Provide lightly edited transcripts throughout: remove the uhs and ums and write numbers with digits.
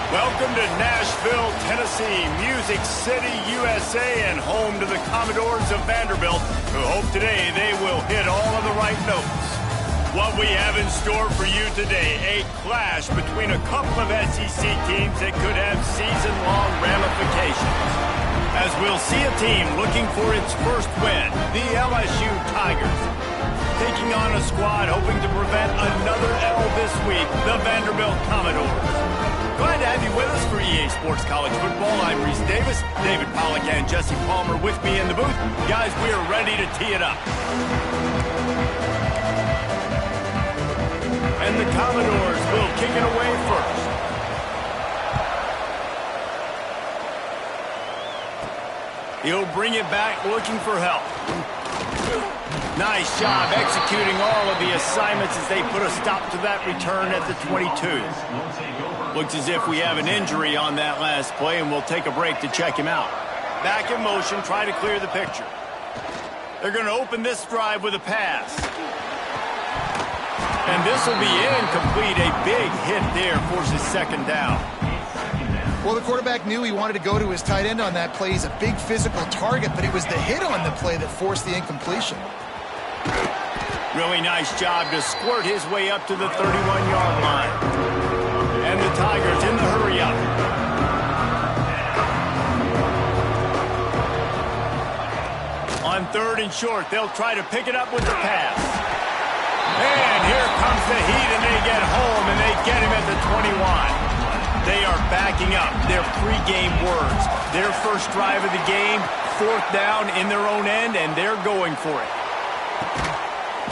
Welcome to Nashville, Tennessee, Music City, USA, and home to the Commodores of Vanderbilt, who hope today they will hit all of the right notes. What we have in store for you today, a clash between a couple of SEC teams that could have season-long ramifications. As we'll see a team looking for its first win, the LSU Tigers, taking on a squad hoping to prevent another L this week, the Vanderbilt Commodores. Glad to have you with us for EA Sports College Football. I'm Reese Davis, David Pollack and Jesse Palmer with me in the booth. Guys, we are ready to tee it up. And the Commodores will kick it away first. He'll bring it back looking for help. Nice job executing all of the assignments as they put a stop to that return at the 22. Looks as if we have an injury on that last play, and we'll take a break to check him out. Back in motion, try to clear the picture. They're going to open this drive with a pass. And this will be incomplete. A big hit there forces second down. Well, the quarterback knew he wanted to go to his tight end on that play. He's a big physical target, but it was the hit on the play that forced the incompletion. Really nice job to squirt his way up to the 31-yard line. And the Tigers in the hurry-up. On third and short, they'll try to pick it up with the pass. And here comes the heat, and they get home, and they get him at the 21. They are backing up their pregame words. Their first drive of the game, fourth down in their own end, and they're going for it.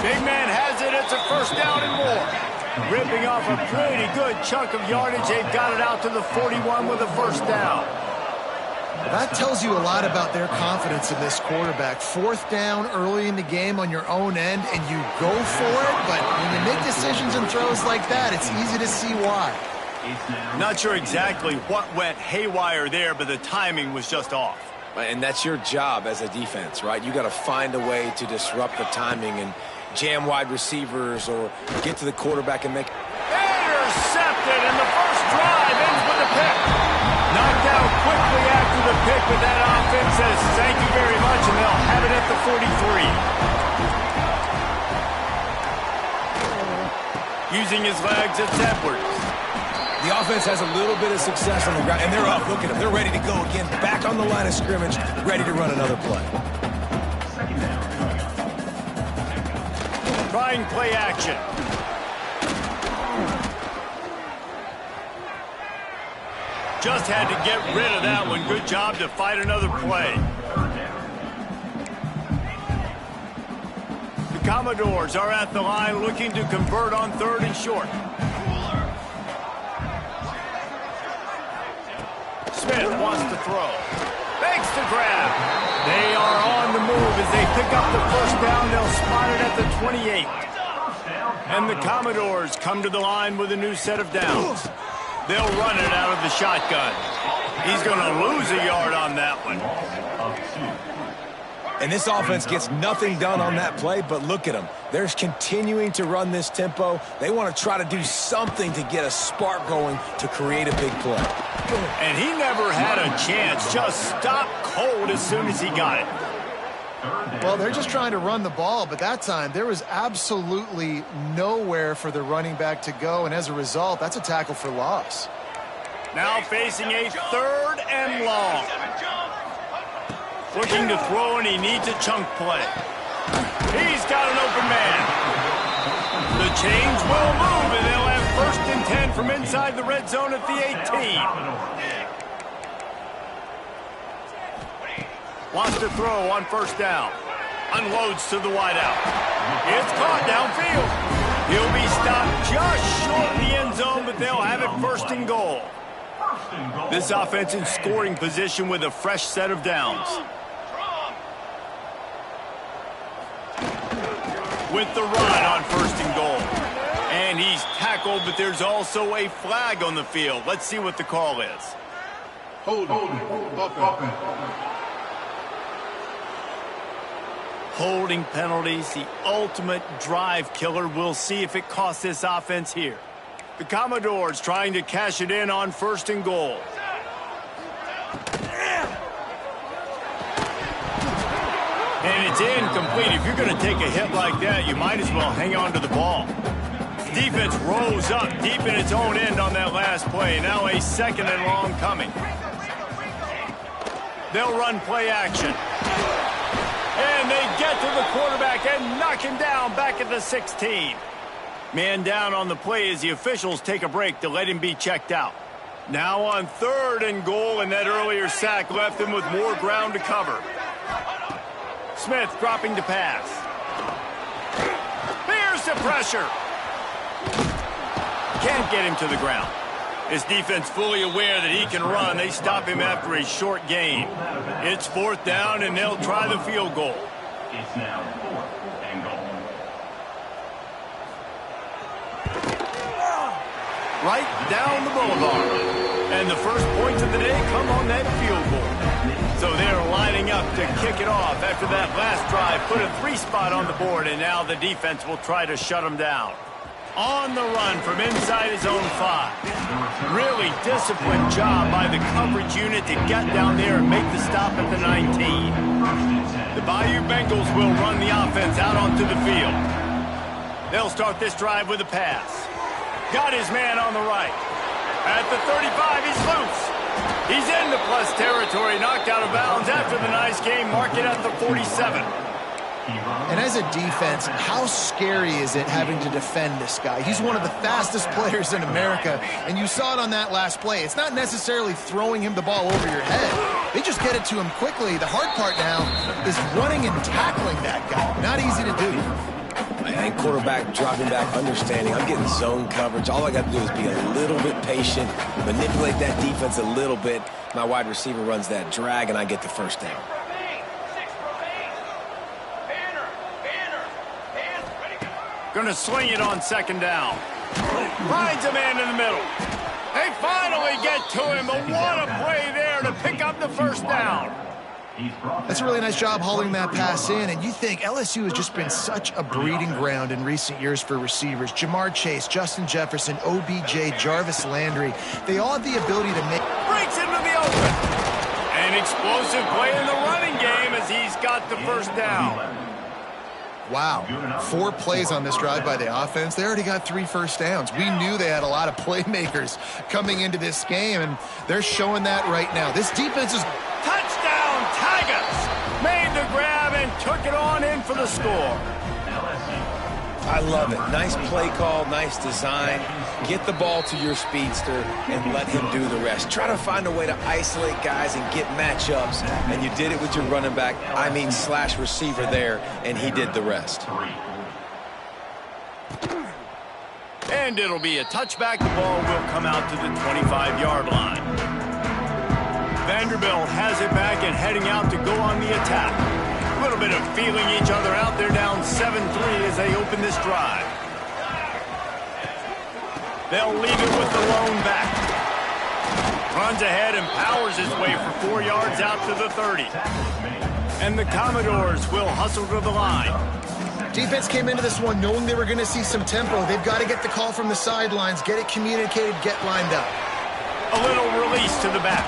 Big man has it. It's a first down and more. Ripping off a pretty good chunk of yardage. They've got it out to the 41 with a first down. That tells you a lot about their confidence in this quarterback. Fourth down early in the game on your own end, and you go for it. But when you make decisions and throws like that, it's easy to see why. Not sure exactly what went haywire there, but the timing was just off. And that's your job as a defense, right? You got to find a way to disrupt the timing and jam wide receivers or get to the quarterback and make... Intercepted, and the first drive ends with a pick. Knocked out quickly after the pick, but that offense says thank you very much, and they'll have it at the 43. Using his legs, it's Edwards. The offense has a little bit of success on the ground, and they're up. Look at them. They're ready to go again. Back on the line of scrimmage, ready to run another play. Trying play action. Just had to get rid of that one. Good job to fight another play. The Commodores are at the line looking to convert on third and short. Smith wants to throw. Fakes the grab. They are on the move as they pick up the first down. They'll spot it at the 28. And the Commodores come to the line with a new set of downs. They'll run it out of the shotgun. He's going to lose a yard on that one. And this offense gets nothing done on that play, but look at them. They're continuing to run this tempo. They want to try to do something to get a spark going to create a big play. And he never had a chance. Just stopped cold as soon as he got it. Well, they're just trying to run the ball, but that time there was absolutely nowhere for the running back to go, and as a result, that's a tackle for loss. Now facing a third and long. Looking to throw, and he needs a chunk play. He's got an open man. The chains will move, and they'll have first and 10 from inside the red zone at the 18. Wants to throw on first down. Unloads to the wideout. It's caught downfield. He'll be stopped just short of the end zone, but they'll have it first and goal. This offense in scoring position with a fresh set of downs. With the run on first and goal. And he's tackled, but there's also a flag on the field. Let's see what the call is. Holding penalties, the ultimate drive killer. We'll see if it costs this offense here. The Commodores trying to cash it in on 1st and goal. And it's incomplete. If you're going to take a hit like that, you might as well hang on to the ball. Defense rose up deep in its own end on that last play. Now a 2nd and long coming. They'll run play action. And they get to the quarterback and knock him down back at the 16. Man down on the play as the officials take a break to let him be checked out. Now on 3rd and goal, and that earlier sack left him with more ground to cover. Smith dropping to pass. Here's the pressure. Can't get him to the ground. His defense fully aware that he can run. They stop him after a short gain. It's 4th down, and they'll try the field goal. It's now 4th and goal. Right down the boulevard. And the first points of the day come on that field goal. So they're lining up to kick it off after that last drive. Put a 3 spot on the board, and now the defense will try to shut them down. On the run from inside his own 5. Really disciplined job by the coverage unit to get down there and make the stop at the 19. The Bayou Bengals will run the offense out onto the field. They'll start this drive with a pass. Got his man on the right. At the 35, he's loose. He's into plus territory, knocked out of bounds after the nice game. Mark it at the 47. And as a defense, how scary is it having to defend this guy? He's one of the fastest players in America, and you saw it on that last play. It's not necessarily throwing him the ball over your head. They just get it to him quickly. The hard part now is running and tackling that guy. Not easy to do. I think quarterback dropping back, understanding I'm getting zone coverage. All I got to do is be a little bit patient, manipulate that defense a little bit. My wide receiver runs that drag, and I get the 1st down. Going to sling it on 2nd down. Finds a man in the middle. They finally get to him, but what a play there to pick up the 1st down. That's a really nice job hauling that pass in, and you think LSU has just been such a breeding ground in recent years for receivers. Jamar Chase, Justin Jefferson, OBJ, Jarvis Landry, they all have the ability to make... Breaks into the open. An explosive play in the running game as he's got the 1st down. Wow, 4 plays on this drive by the offense. They already got 3 first downs. We knew they had a lot of playmakers coming into this game, and they're showing that right now. This defense is... Touchdown, Tigers! Made the grab and took it on in for the score. I love it. Nice play call, nice design. Get the ball to your speedster and let him do the rest. Try to find a way to isolate guys and get matchups, and you did it with your running back, slash receiver there, and he did the rest. And it'll be a touchback. The ball will come out to the 25-yard line. Vanderbilt has it back and heading out to go on the attack. A little bit of feeling each other out. They're down 7-3 as they open this drive. They'll leave it with the lone back. Runs ahead and powers his way for 4 yards out to the 30. And the Commodores will hustle to the line. Defense came into this one knowing they were going to see some tempo. They've got to get the call from the sidelines, get it communicated, get lined up. A little release to the back.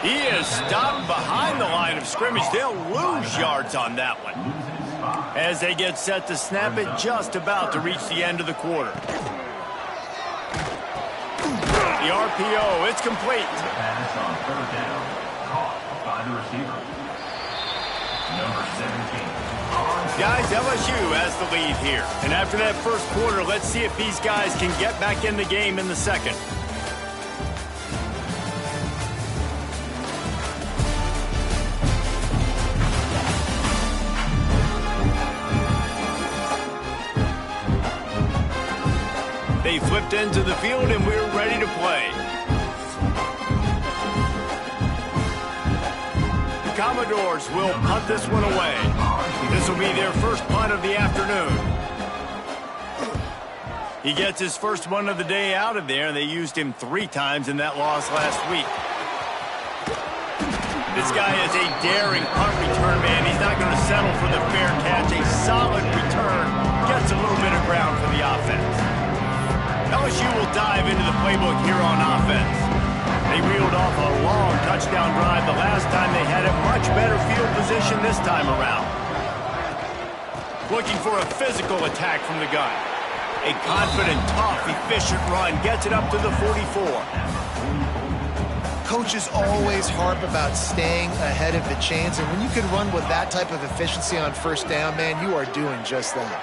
He is stopped behind the line of scrimmage. They'll lose yards on that one. As they get set to snap it, just about to reach the end of the quarter. The RPO, it's complete. Pass on 3rd down, caught by the receiver. Number 17. Guys, LSU has the lead here. And after that first quarter, let's see if these guys can get back in the game in the second. They flipped into the field, and we're ready to play. The Commodores will punt this one away. This will be their first punt of the afternoon. He gets his first one of the day out of there, and they used him 3 times in that loss last week. This guy is a daring punt return man. He's not going to settle for the fair catch. A solid return gets a little bit of ground for the offense. LSU will dive into the playbook here on offense. They reeled off a long touchdown drive the last time they had a much better field position this time around. Looking for a physical attack from the gun. A confident, tough, efficient run gets it up to the 44. Coaches always harp about staying ahead of the chains, and when you can run with that type of efficiency on first down, man, you are doing just that.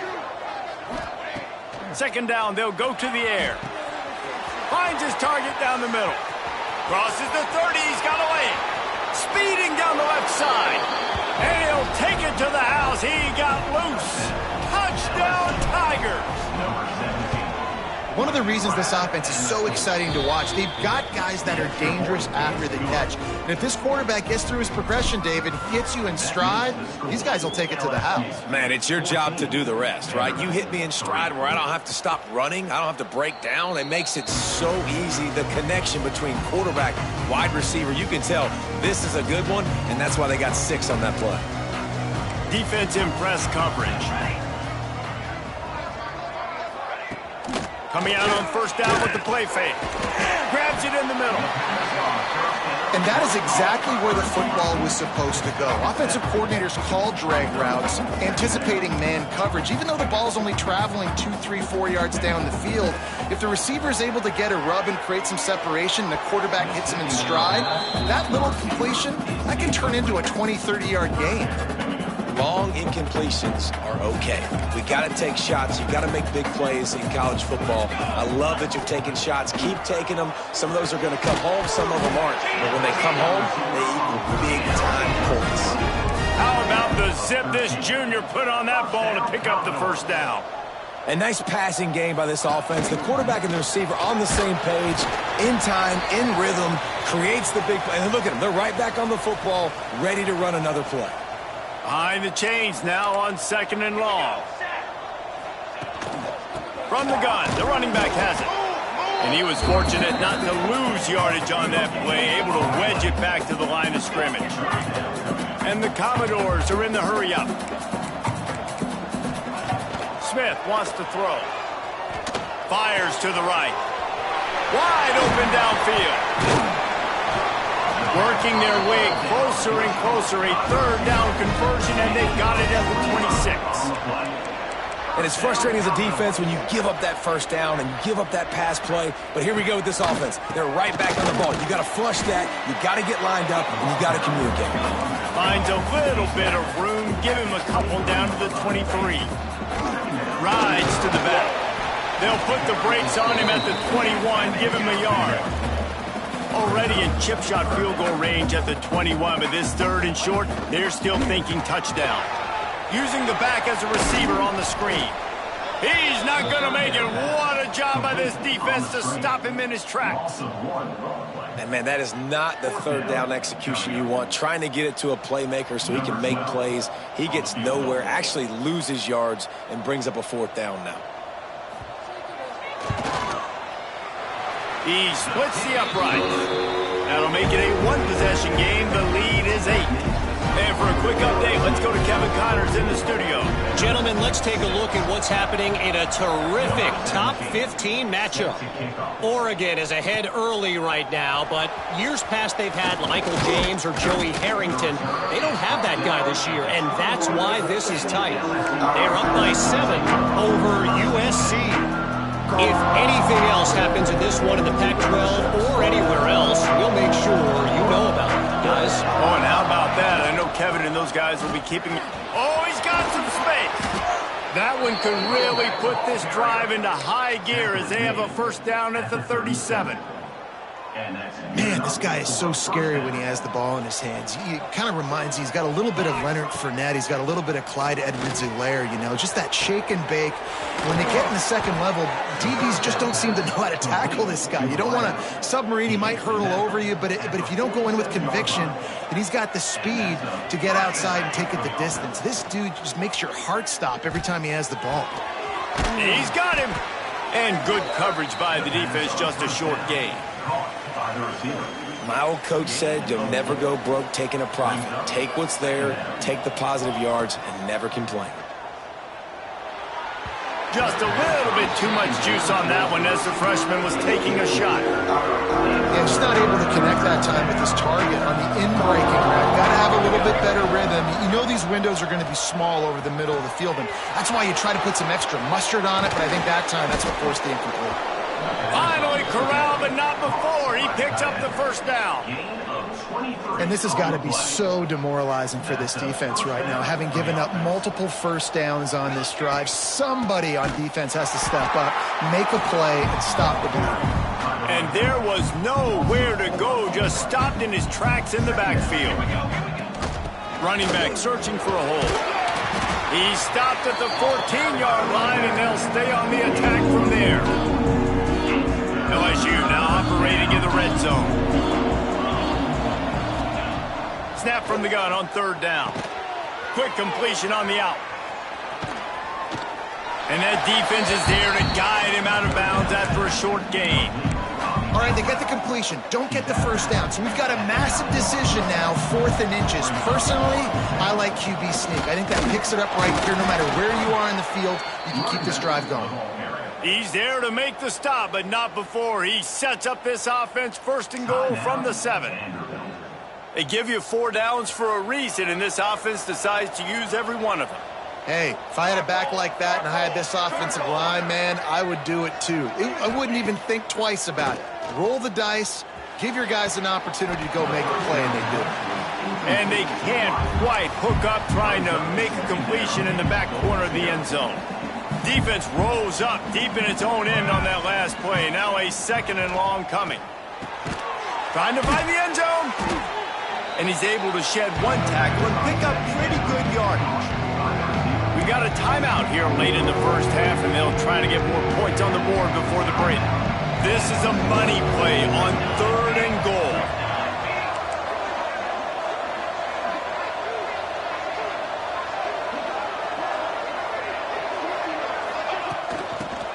Second down, they'll go to the air. Finds his target down the middle. Crosses the 30, he's got away. Speeding down the left side. And he'll take it to the house. He got loose. Touchdown, Tigers. Number 17. One of the reasons this offense is so exciting to watch, they've got guys that are dangerous after the catch. And if this quarterback gets through his progression, David, gets you in stride, these guys will take it to the house. Man, it's your job to do the rest, right? You hit me in stride where I don't have to stop running. I don't have to break down. It makes it so easy. The connection between quarterback, wide receiver, you can tell this is a good one, and that's why they got 6 on that play. Defense in press coverage. Coming out on first down with the play fake. Grabs it in the middle. And that is exactly where the football was supposed to go. Offensive coordinators call drag routes, anticipating man coverage. Even though the ball's only traveling 2, 3, 4 yards down the field, if the receiver is able to get a rub and create some separation and the quarterback hits him in stride, that little completion, that can turn into a 20, 30-yard gain. Long incompletions are okay. We got to take shots. You got to make big plays in college football. I love that you're taking shots. Keep taking them. Some of those are going to come home. Some of them aren't. But when they come home, they equal big-time points. How about the zip this junior put on that ball to pick up the first down? A nice passing game by this offense. The quarterback and the receiver on the same page, in time, in rhythm, creates the big play. And look at them. They're right back on the football, ready to run another play. Behind the chains now on second and long. From the gun, the running back has it. And he was fortunate not to lose yardage on that play, able to wedge it back to the line of scrimmage. And the Commodores are in the hurry-up. Smith wants to throw. Fires to the right. Wide open downfield. Working their way closer and closer. A third down conversion, and they've got it at the 26. And it's frustrating as a defense when you give up that first down and you give up that pass play. But here we go with this offense. They're right back on the ball. You got to flush that. You got to get lined up, and you got to communicate. Finds a little bit of room. Give him a couple down to the 23. Rides to the back. They'll put the brakes on him at the 21. Give him a yard. Already in chip shot field goal range at the 21, but this third and short, they're still thinking touchdown. Using the back as a receiver on the screen. He's not going to make it. What a job by this defense to stop him in his tracks. And, man, that is not the third down execution you want. Trying to get it to a playmaker so he can make plays. He gets nowhere, actually loses yards, and brings up a fourth down now. He splits the upright. That'll make it a one-possession game. The lead is 8. And for a quick update, let's go to Kevin Connors in the studio. Gentlemen, let's take a look at what's happening in a terrific top 15 matchup. Oregon is ahead early right now, but years past they've had Michael James or Joey Harrington. They don't have that guy this year, and that's why this is tight. They're up by 7 over USC. If anything else happens in this one in the Pac-12 or anywhere else, we'll make sure you know about it, guys. Oh, and how about that? I know Kevin and those guys will be keeping... Oh, he's got some space. That one could really put this drive into high gear as they have a first down at the 37. Man, this guy is so scary when he has the ball in his hands. He kind of reminds me, he's got a little bit of Leonard Fournette. He's got a little bit of Clyde Edwards-Helaire, you know, just that shake and bake. When they get in the second level, DBs just don't seem to know how to tackle this guy. You don't want to submarine. He might hurtle over you, but if you don't go in with conviction, then he's got the speed to get outside and take it the distance. This dude just makes your heart stop every time he has the ball. He's got him. And good coverage by the defense, just a short gain. My old coach said you'll never go broke taking a profit. Take what's there, take the positive yards, and never complain. Just a little bit too much juice on that one as the freshman was taking a shot. Yeah, just not able to connect that time with his target on the in-breaking route. Got to have a little bit better rhythm. You know these windows are going to be small over the middle of the field, and that's why you try to put some extra mustard on it, but I think that time that's what forced the incomplete. Finally corralled, but not before. He picked up the first down. And this has got to be so demoralizing for this defense right now. Having given up multiple first downs on this drive, somebody on defense has to step up, make a play, and stop the bleeding. And there was nowhere to go, just stopped in his tracks in the backfield. Running back searching for a hole. He stopped at the 14-yard line, and they'll stay on the attack from there. LSU now operating in the red zone. Snap from the gun on third down. Quick completion on the out. And that defense is there to guide him out of bounds after a short gain. All right, they get the completion. Don't get the first down. So we've got a massive decision now, 4th and inches. Personally, I like QB sneak. I think that picks it up right here. No matter where you are in the field, you can keep this drive going. He's there to make the stop, but not before. He sets up this offense 1st and goal from the 7. They give you 4 downs for a reason, and this offense decides to use every one of them. Hey, if I had a back like that and I had this offensive line, man, I would do it too. I wouldn't even think twice about it. Roll the dice, give your guys an opportunity to go make a play, and they do. And they can't quite hook up trying to make a completion in the back corner of the end zone. Defense rolls up deep in its own end on that last play. Now a 2nd and long coming. Trying to find the end zone. And he's able to shed 1 tackle and pick up pretty good yardage. We got a timeout here late in the first half, and they'll try to get more points on the board before the break. This is a money play on 3rd and goal.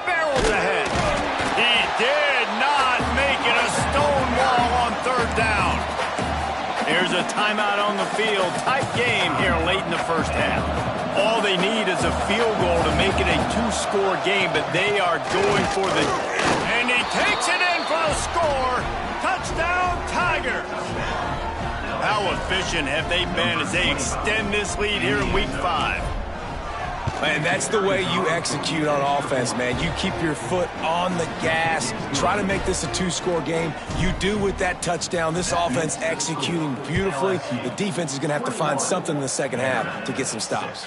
Barrels ahead. He did not make it a stone wall on 3rd down. There's a timeout on the field. Tight game here late in the first half. All they need is a field goal to make it a 2-score game, but they are going for the... And he takes it in for the score. Touchdown, Tigers. How efficient have they been as they extend this lead here in Week 5? Man, that's the way you execute on offense, man. You keep your foot on the gas. Try to make this a 2-score game. You do with that touchdown. This offense executing beautifully. The defense is going to have to find something in the second half to get some stops.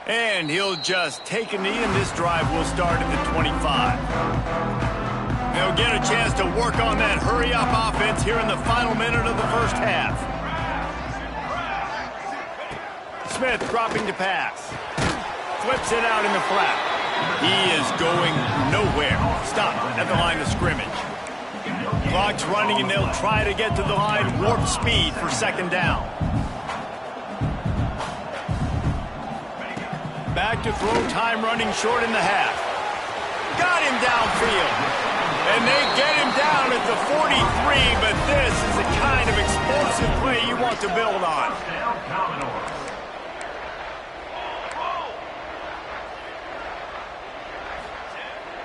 And he'll just take a knee, and this drive will start at the 25. They'll get a chance to work on that hurry-up offense here in the final minute of the first half. Smith dropping to pass. Flips it out in the flat. He is going nowhere. Stop at the line of scrimmage. Clock's running, and they'll try to get to the line warp speed for 2nd down. Back to throw, time running short in the half. Got him downfield. And they get him down at the 43, but this is the kind of explosive play you want to build on.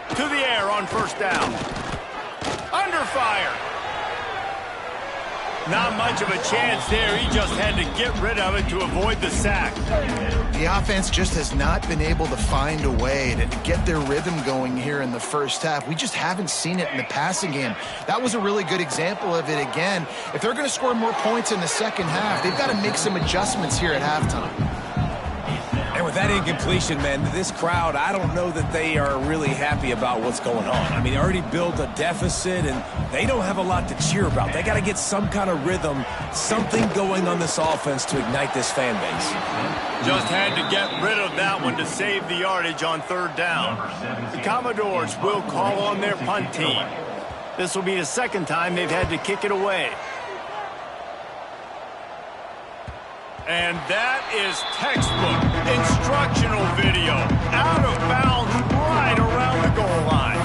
To the air on 1st down. Under fire. Not much of a chance there. He just had to get rid of it to avoid the sack. The offense just has not been able to find a way to get their rhythm going here in the first half. We just haven't seen it in the passing game. That was a really good example of it again. If they're going to score more points in the second half, they've got to make some adjustments here at halftime. And with that incompletion, man, this crowd, I don't know that they are really happy about what's going on. I mean, they already built a deficit, and they don't have a lot to cheer about. They got to get some kind of rhythm, something going on this offense to ignite this fan base. Just had to get rid of that one to save the yardage on 3rd down. The Commodores will call on their punt team. This will be the 2nd time they've had to kick it away. And that is textbook instructional video. Out of bounds right around the goal line.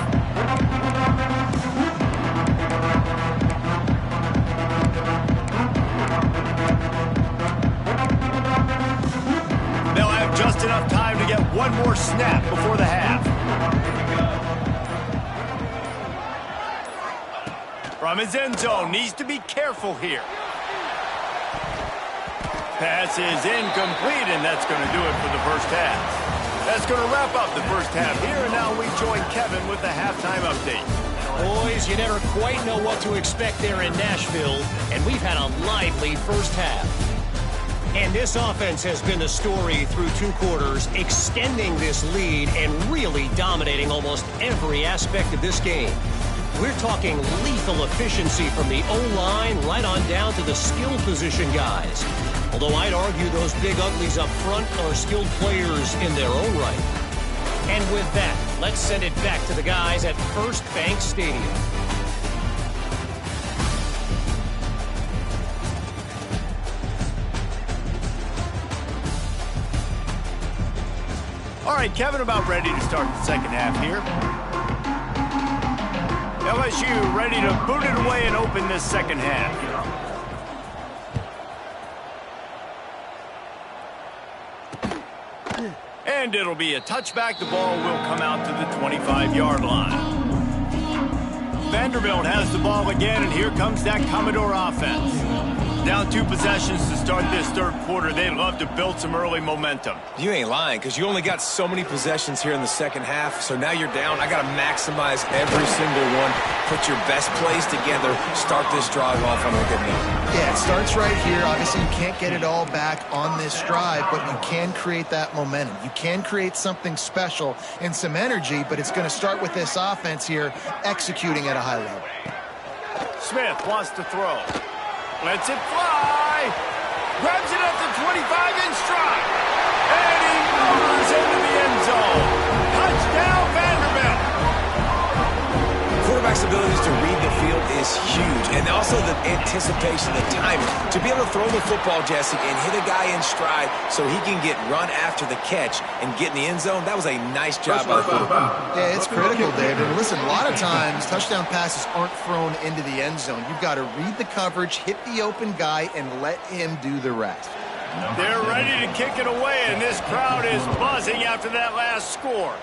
They'll have just enough time to get one more snap before the half. From his end zone, needs to be careful here. Pass is incomplete, and that's going to do it for the first half. That's going to wrap up the first half here, and now we join Kevin with the halftime update. Boys, you never quite know what to expect there in Nashville, and we've had a lively first half. And this offense has been the story through 2 quarters, extending this lead and really dominating almost every aspect of this game. We're talking lethal efficiency from the O-line right on down to the skill position guys. Although I'd argue those big uglies up front are skilled players in their own right. And with that, let's send it back to the guys at First Bank Stadium. All right, Kevin, about ready to start the second half here. LSU ready to boot it away and open this second half. And it'll be a touchback. The ball will come out to the 25-yard line. Vanderbilt has the ball again, and here comes that Commodore offense. Down 2 possessions to start this third quarter. They'd love to build some early momentum. You ain't lying, because you only got so many possessions here in the second half, so now you're down. I got to maximize every single one. Put your best plays together. Start this drive off on a good note. Yeah, it starts right here. Obviously, you can't get it all back on this drive, but you can create that momentum. You can create something special and some energy, but it's going to start with this offense here executing at a high level. Smith wants to throw. Lets it fly. Grabs it at the 25 in stride. And he motors into the end zone. Touchdown, Vanderbilt. Quarterback's abilities to read the field is huge. And also the anticipation, the timing. To be able to throw the football, Jesse, and hit a guy in stride so he can get run after the catch and get in the end zone, that was a nice job by the quarterback. Yeah, it's critical, David. And listen, a lot of times touchdown passes aren't thrown into the end zone. You've got to read the coverage, hit the open guy, and let him do the rest. They're ready to kick it away, and this crowd is buzzing after that last score.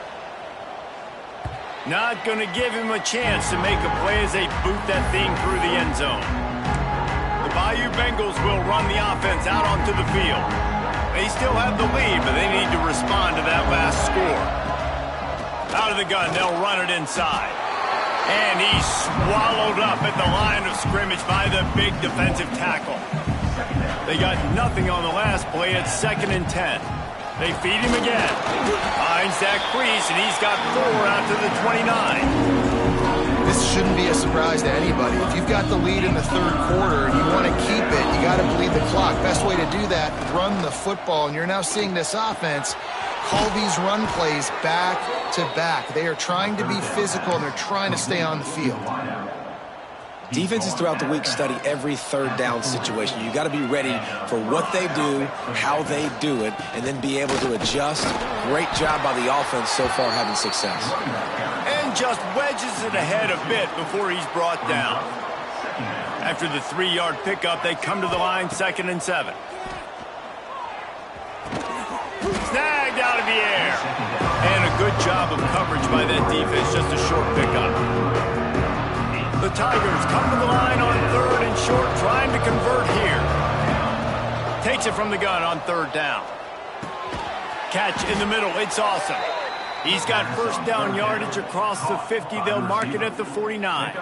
Not going to give him a chance to make a play as they boot that thing through the end zone. The Bayou Bengals will run the offense out onto the field. They still have the lead, but they need to respond to that last score. Out of the gun, they'll run it inside. And he's swallowed up at the line of scrimmage by the big defensive tackle. They got nothing on the last play. It's 2nd and 10. They feed him again. Finds that crease, and he's got 4 out to the 29. This shouldn't be a surprise to anybody. If you've got the lead in the third quarter and you want to keep it, you got to bleed the clock. Best way to do that, run the football. And you're now seeing this offense call these run plays back to back. They are trying to be physical, and they're trying to stay on the field. Defenses throughout the week study every third down situation. You got to be ready for what they do, how they do it, and then be able to adjust. Great job by the offense so far having success. And just wedges it ahead a bit before he's brought down. After the 3-yard pickup, they come to the line, 2nd and 7. Snagged out of the air. And a good job of coverage by that defense, just a short pickup. The Tigers come to the line on 3rd and short, trying to convert here. Takes it from the gun on 3rd down. Catch in the middle, it's awesome. He's got first down yardage across the 50. They'll mark it at the 49.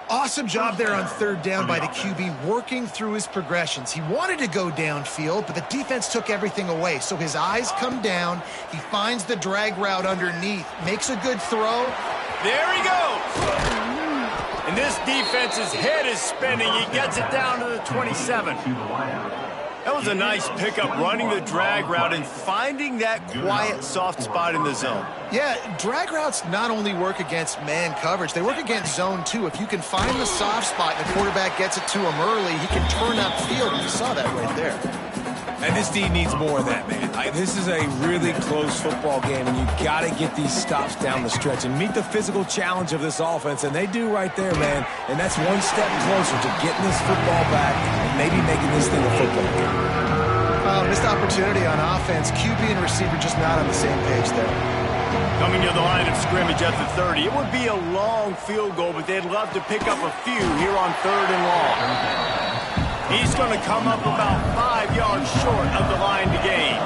Awesome job there on 3rd down by the QB, working through his progressions. He wanted to go downfield, but the defense took everything away. So his eyes come down. He finds the drag route underneath, makes a good throw. There he goes. And this defense's head is spinning. He gets it down to the 27. That was a nice pickup, running the drag route and finding that quiet, soft spot in the zone. Yeah, drag routes not only work against man coverage, they work against zone too. If you can find the soft spot and the quarterback gets it to him early, he can turn upfield. You saw that right there. And this D needs more of that, man. This is a really close football game, and you got to get these stops down the stretch and meet the physical challenge of this offense, and they do right there, man. And that's one step closer to getting this football back and maybe making this thing a football game. Missed opportunity on offense. QB and receiver just not on the same page there. Coming to the line of scrimmage at the 30. It would be a long field goal, but they'd love to pick up a few here on 3rd and long. He's going to come up about 5 yards short of the line to gain.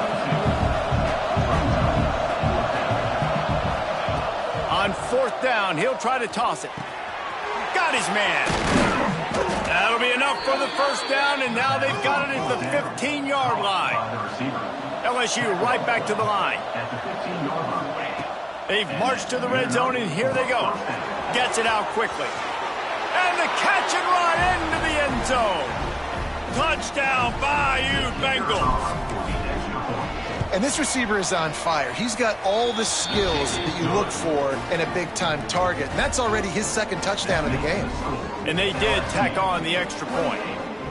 On 4th down, he'll try to toss it. Got his man. That'll be enough for the 1st down, and now they've got it at the 15-yard line. LSU right back to the line. They've marched to the red zone, and here they go. Gets it out quickly. And the catch and run into the end zone. Touchdown, Bayou Bengals. And this receiver is on fire. He's got all the skills that you look for in a big-time target. And that's already his 2nd touchdown of the game. And they did tack on the extra point.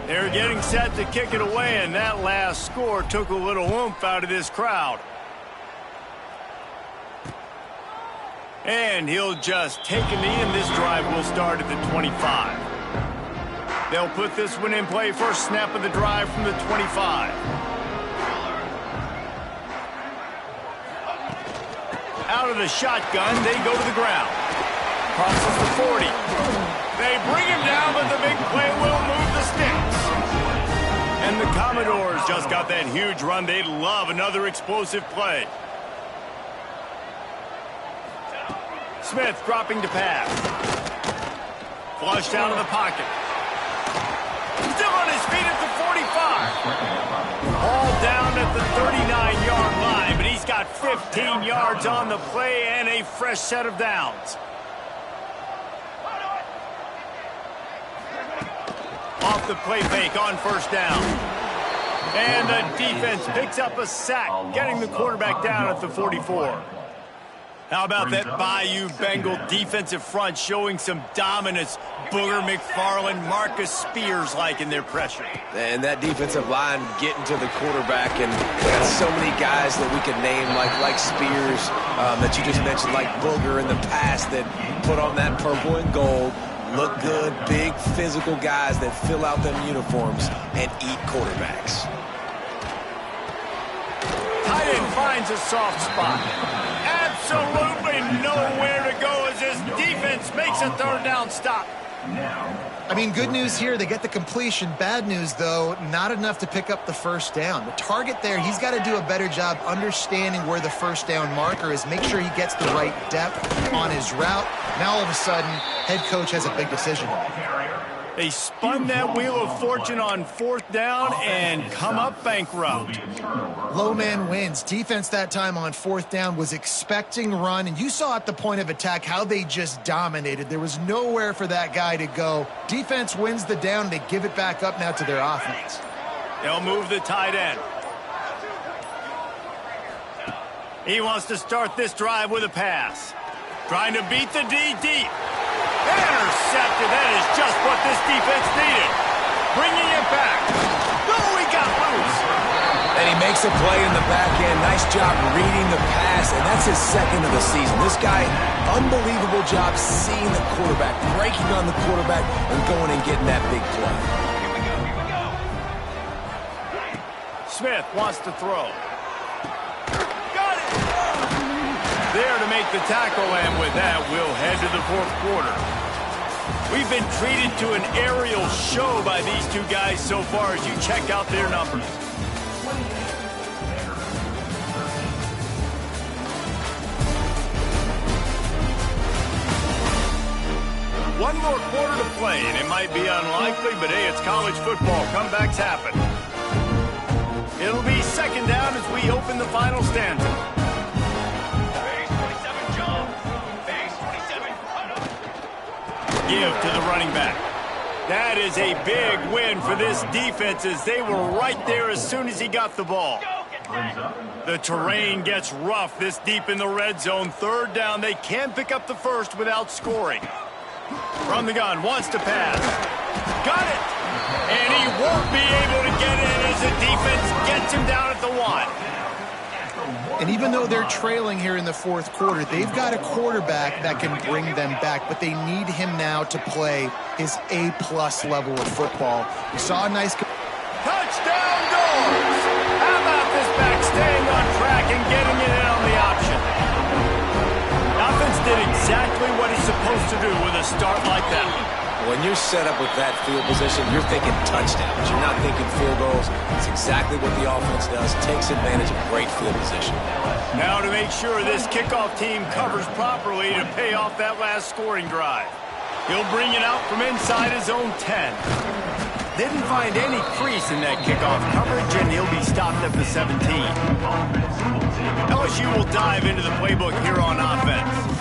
They're getting set to kick it away, and that last score took a little oomph out of this crowd. And he'll just take a knee, and this drive will start at the 25. They'll put this one in play. First snap of the drive from the 25. Out of the shotgun, they go to the ground. Crosses the 40. They bring him down, but the big play will move the sticks. And the Commodores just got that huge run. They'd love another explosive play. Smith dropping to pass. Flushed out of the pocket. Still on his feet at the 45. All down at the 39-yard line, but he's got 15 yards on the play and a fresh set of downs. Off the play fake on 1st down. And the defense picks up a sack, getting the quarterback down at the 44. How about that Bayou Bengal defensive front showing some dominance? Booger McFarland, Marcus Spears-like in their pressure. And that defensive line getting to the quarterback, and we got so many guys that we could name like Spears that you just mentioned, like Booger in the past that put on that purple and gold, look good, big physical guys that fill out them uniforms and eat quarterbacks. Tight end finds a soft spot. Absolutely nowhere to go as his defense makes a 3rd down stop. I mean, good news here, they get the completion. Bad news, though, not enough to pick up the 1st down. The target there, he's got to do a better job understanding where the 1st down marker is, make sure he gets the right depth on his route. Now, all of a sudden, head coach has a big decision. They spun that wheel of fortune on 4th down and come up bankrupt. Low man wins. Defense that time on 4th down was expecting run, and you saw at the point of attack how they just dominated. There was nowhere for that guy to go. Defense wins the down. They give it back up now to their offense. They'll move the tight end. He wants to start this drive with a pass. Trying to beat the D deep. Intercepted. That is just what this defense needed. Bringing it back. Oh, he got loose. And he makes a play in the back end. Nice job reading the pass, and that's his 2nd of the season. This guy, unbelievable job seeing the quarterback, breaking on the quarterback, and going and getting that big play. Smith wants to throw. Got it. There to make the tackle, and with that, we'll head to the 4th quarter. We've been treated to an aerial show by these two guys so far as you check out their numbers. One more quarter to play, and it might be unlikely, but hey, it's college football. Comebacks happen. It'll be 2nd down as we open the final stanza. Give to the running back. That is a big win for this defense as they were right there as soon as he got the ball. The terrain gets rough this deep in the red zone. 3rd down, they can pick up the 1st without scoring. From the gun, wants to pass. Got it! And he won't be able to get in as the defense gets him down at the 1. And even though they're trailing here in the 4th quarter, they've got a quarterback that can bring them back, but they need him now to play his A-plus level of football. We saw a nice... Touchdown goals! How about this back staying on track and getting it in on the option? exactly what he's supposed to do with a start like that. When you're set up with that field position, you're thinking touchdowns. You're not thinking field goals. It's exactly what the offense does. Takes advantage of great field position. Now to make sure this kickoff team covers properly to pay off that last scoring drive. He'll bring it out from inside his own 10. Didn't find any crease in that kickoff coverage, and he'll be stopped at the 17. LSU will dive into the playbook here on offense.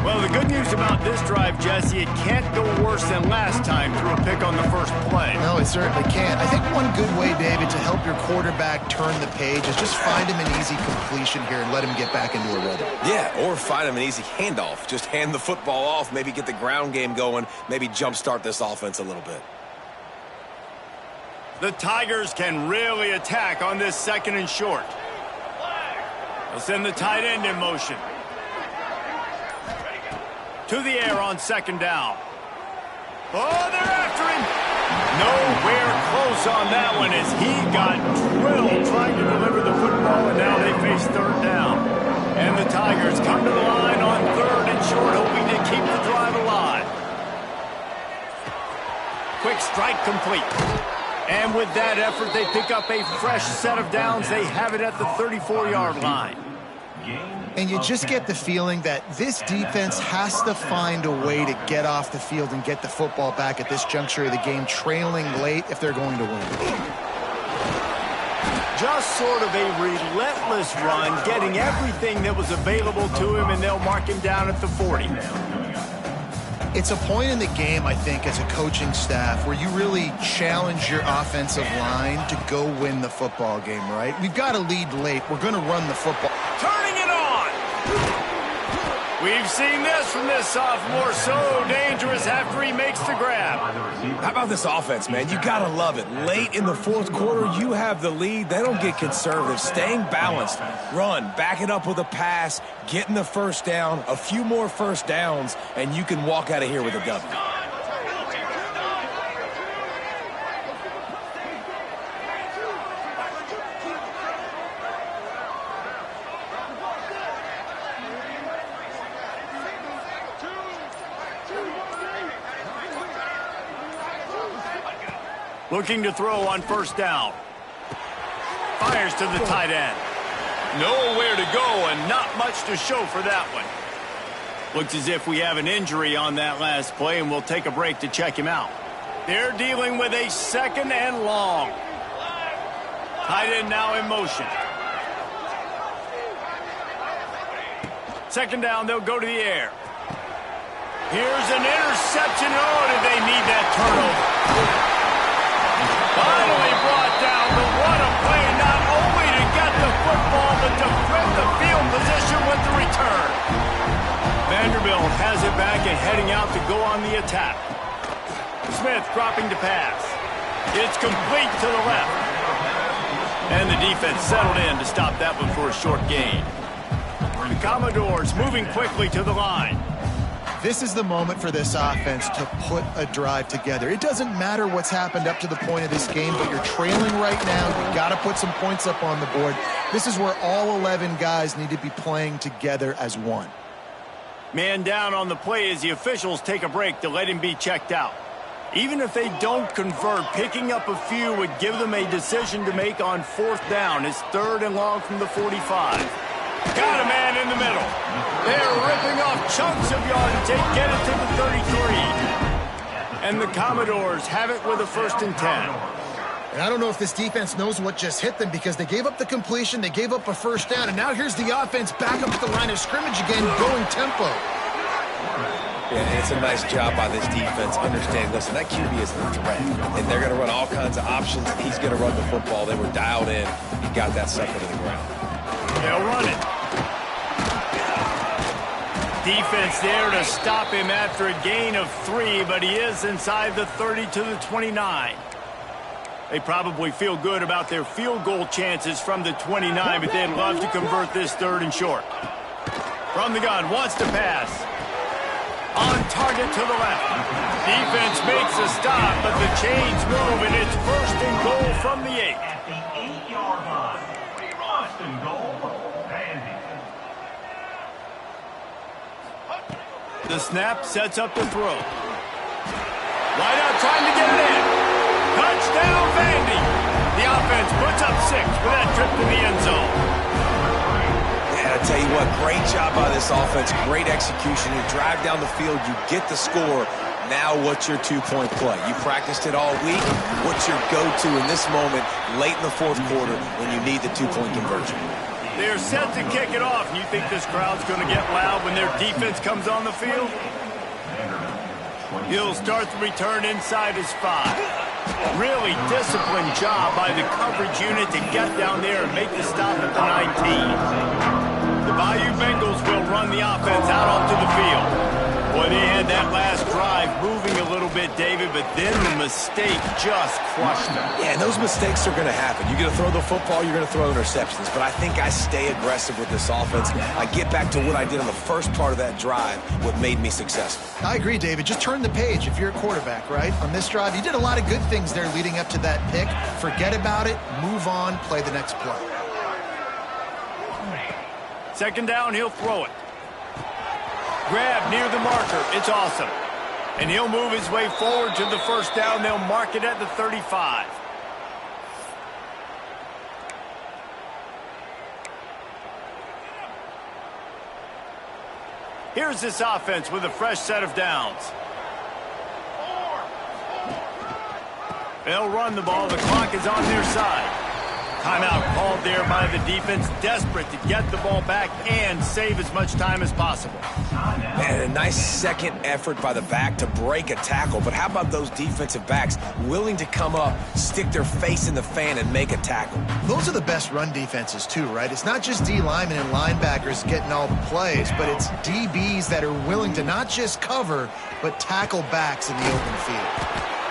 Well, the good news about this drive, Jesse, it can't go worse than last time through a pick on the first play. No, it certainly can't. I think one good way, David, to help your quarterback turn the page is just find him an easy completion here and let him get back into a rhythm. Yeah, or find him an easy handoff. Just hand the football off, maybe get the ground game going, maybe jumpstart this offense a little bit. The Tigers can really attack on this second and short. They'll send the tight end in motion. To the air on second down. Oh, they're after him. Nowhere close on that one as he got drilled trying to deliver the football, and now they face third down. And the Tigers come to the line on third and short, hoping to keep the drive alive. Quick strike complete. And with that effort, they pick up a fresh set of downs. They have it at the 34-yard line. And you just get the feeling that this defense has to find a way to get off the field and get the football back at this juncture of the game, trailing late if they're going to win. Just sort of a relentless run, getting everything that was available to him, and they'll mark him down at the 40. It's a point in the game, I think, as a coaching staff where you really challenge your offensive line to go win the football game, right? We've got to lead late. We're going to run the football. Turning it on! We've seen this from this sophomore, so dangerous after he makes the grab. How about this offense, man? You got to love it. Late in the fourth quarter, you have the lead. They don't get conservative. Staying balanced. Run, back it up with a pass, getting the first down, a few more first downs, and you can walk out of here with a W. Looking to throw on first down. Fires to the tight end. Nowhere to go and not much to show for that one. Looks as if we have an injury on that last play, and we'll take a break to check him out. They're dealing with a second and long. Tight end now in motion. Second down, they'll go to the air. Here's an interception. Oh, did they need that turnover? Finally brought down, but what a play, not only to get the football, but to flip the field position with the return. Vanderbilt has it back and heading out to go on the attack. Smith dropping to pass. It's complete to the left. And the defense settled in to stop that one for a short gain. The Commodores moving quickly to the line. This is the moment for this offense to put a drive together. It doesn't matter what's happened up to the point of this game, but you're trailing right now. You got to put some points up on the board. This is where all 11 guys need to be playing together as one. Man down on the play as the officials take a break to let him be checked out. Even if they don't convert, picking up a few would give them a decision to make on fourth down. It's third and long from the 45. Got a man in the middle. They're ripping off chunks of yardage. They get it to the 33. And the Commodores have it with a 1st and 10. And I don't know if this defense knows what just hit them because they gave up the completion, they gave up a first down, and now here's the offense back up at the line of scrimmage again, going tempo. Yeah, it's a nice job by this defense understanding, listen, that QB is a threat, and they're going to run all kinds of options, and he's going to run the football. They were dialed in. He got that sucker to the ground. They'll run it. Defense there to stop him after a gain of 3, but he is inside the 30 to the 29. They probably feel good about their field goal chances from the 29, but they'd love to convert this 3rd and short. From the gun, wants to pass. On target to the left. Defense makes a stop, but the chains move, and it's 1st and goal from the 8. At the 8-yard line. 1st and goal. Vandy. The snap sets up the throw. Wide out trying to get it in. Touchdown, Vandy. The offense puts up 6 with that trip to the end zone. Yeah, I tell you what, great job by this offense. Great execution. You drive down the field, you get the score. Now what's your two-point play? You practiced it all week. What's your go-to in this moment late in the fourth quarter when you need the two-point conversion? They're set to kick it off. You think this crowd's going to get loud when their defense comes on the field? He'll start the return inside his 5. Really disciplined job by the coverage unit to get down there and make the stop at the 19. The Bayou Bengals will run the offense out onto the field. Boy, they had that last drive moving a little bit, David, but then the mistake just crushed them. Yeah, and those mistakes are going to happen. You're going to throw the football, you're going to throw interceptions, but I think I stay aggressive with this offense. I get back to what I did on the first part of that drive, what made me successful. I agree, David. Just turn the page if you're a quarterback, right? On this drive, you did a lot of good things there leading up to that pick. Forget about it, move on, play the next play. Second down, he'll throw it. Grab near the marker. It's awesome. And he'll move his way forward to the first down. They'll mark it at the 35. Here's this offense with a fresh set of downs. They'll run the ball. The clock is on their side. Timeout called there by the defense, desperate to get the ball back and save as much time as possible. And a nice second effort by the back to break a tackle. But how about those defensive backs willing to come up, stick their face in the fan, and make a tackle? Those are the best run defenses, too, right? It's not just D linemen and linebackers getting all the plays, but it's DBs that are willing to not just cover, but tackle backs in the open field.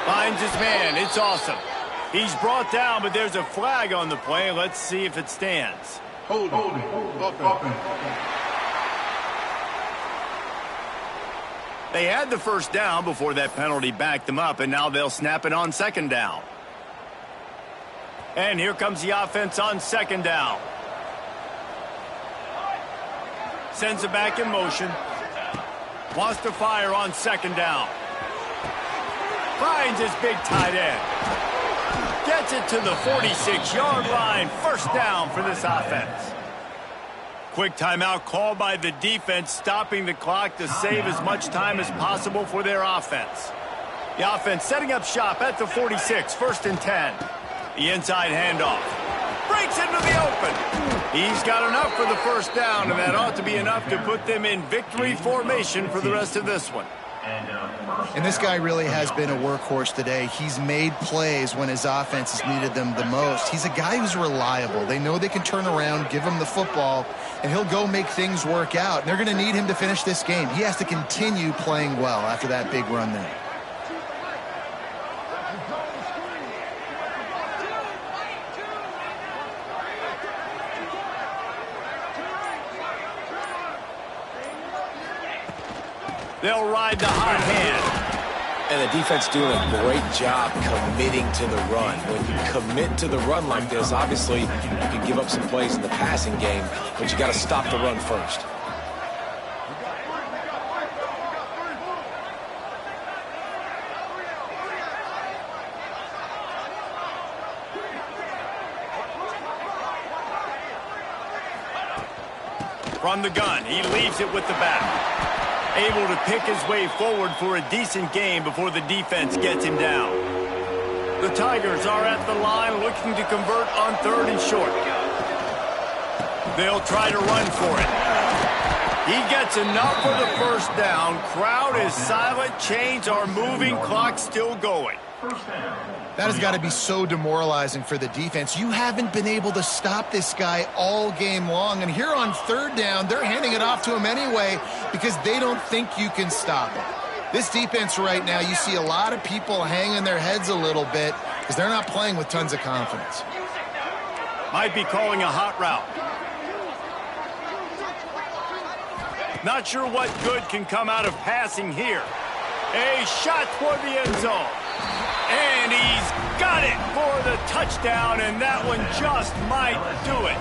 Finds his man. It's awesome. He's brought down, but there's a flag on the play. Let's see if it stands. Hold. They had the first down before that penalty backed them up, and now they'll snap it on second down. And here comes the offense on second down. Sends it back in motion. Wants to fire on second down. Finds his big tight end. Gets it to the 46-yard line. First down for this offense. Quick timeout called by the defense, stopping the clock to save as much time as possible for their offense. The offense setting up shop at the 46, first and 10. The inside handoff. Breaks into the open. He's got enough for the first down, and that ought to be enough to put them in victory formation for the rest of this one. And this guy really has been a workhorse today. He's made plays when his offense has needed them the most. He's a guy who's reliable. They know they can turn around, give him the football, and he'll go make things work out. And they're going to need him to finish this game. He has to continue playing well after that big run there. They'll ride the hot hand. And the defense doing a great job committing to the run. When you commit to the run like this, obviously you can give up some plays in the passing game, but you got to stop the run first. From the gun, he leaves it with the back. Able to pick his way forward for a decent game before the defense gets him down. The Tigers are at the line looking to convert on third and short. They'll try to run for it. He gets enough for the first down. Crowd is silent. Chains are moving. Clock still going. That has got to be so demoralizing for the defense. You haven't been able to stop this guy all game long. And here on third down, they're handing it off to him anyway because they don't think you can stop him. This defense right now, you see a lot of people hanging their heads a little bit because they're not playing with tons of confidence. Might be calling a hot route. Not sure what good can come out of passing here. A shot toward the end zone. And he's got it for the touchdown, and that one just might do it.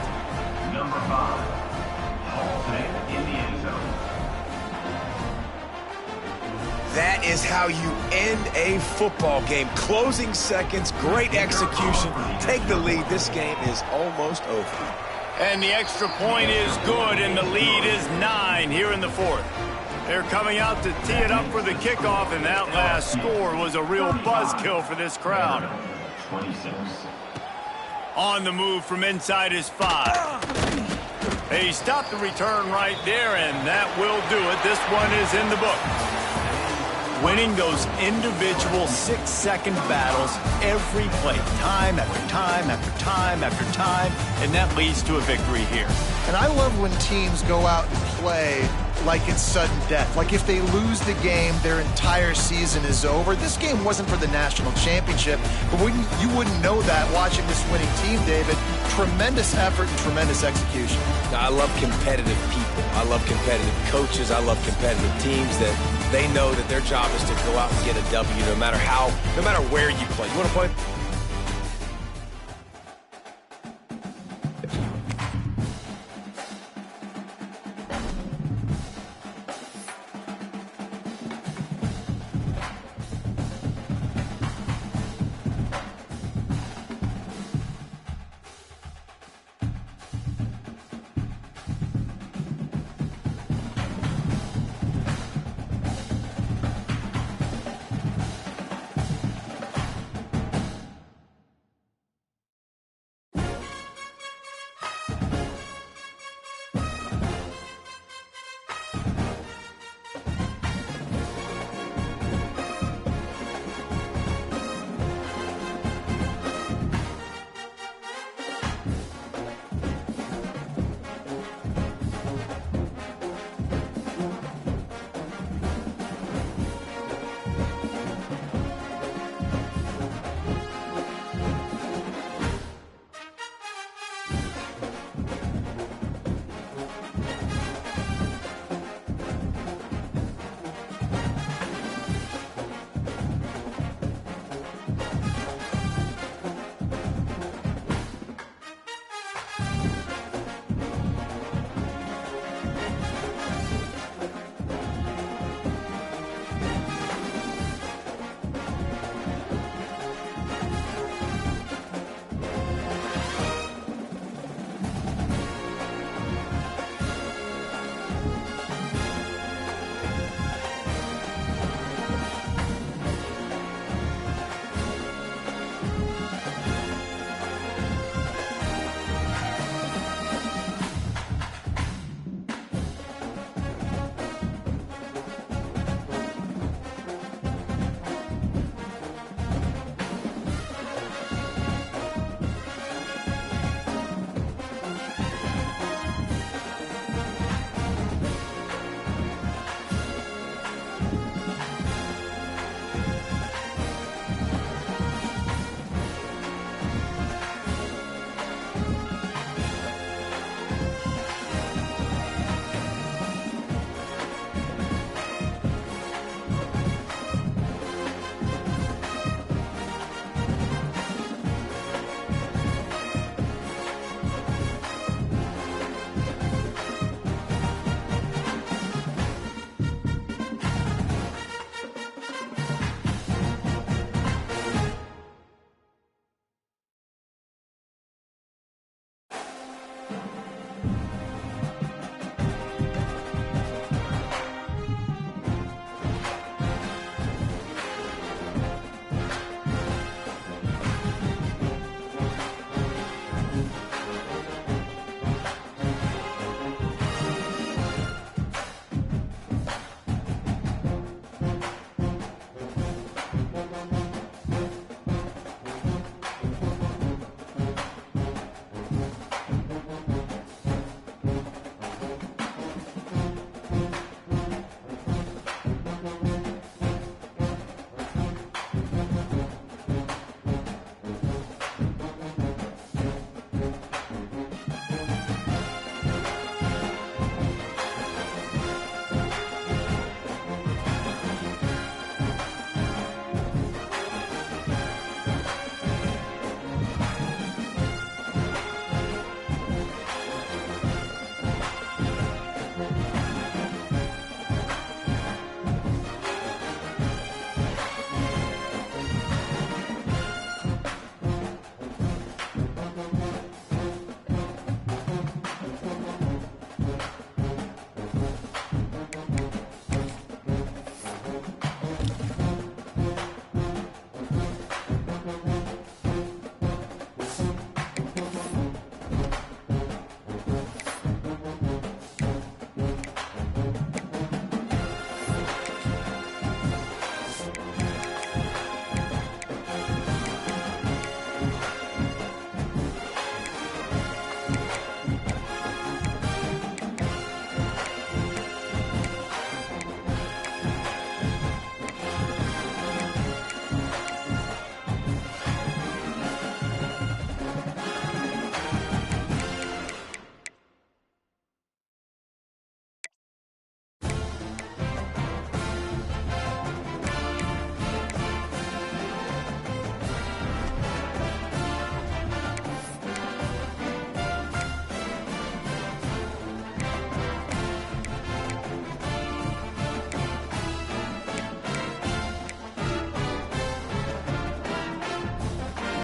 Number 5, Halton in the end zone. That is how you end a football game. Closing seconds, great execution. Take the lead. This game is almost over. And the extra point is good, and the lead is 9 here in the fourth. They're coming out to tee it up for the kickoff, and that last score was a real buzzkill for this crowd. 26. On the move from inside his 5. They stopped the return right there, and that will do it. This one is in the book. Winning those individual 6-second battles every play, time after time after time after time, and that leads to a victory here. And I love when teams go out and play like it's sudden death. Like if they lose the game, their entire season is over. This game wasn't for the national championship, but you wouldn't know that watching this winning team, David. Tremendous effort and tremendous execution. I love competitive people. I love competitive coaches. I love competitive teams that they know that their job is to go out and get a W no matter where you play. You want to play?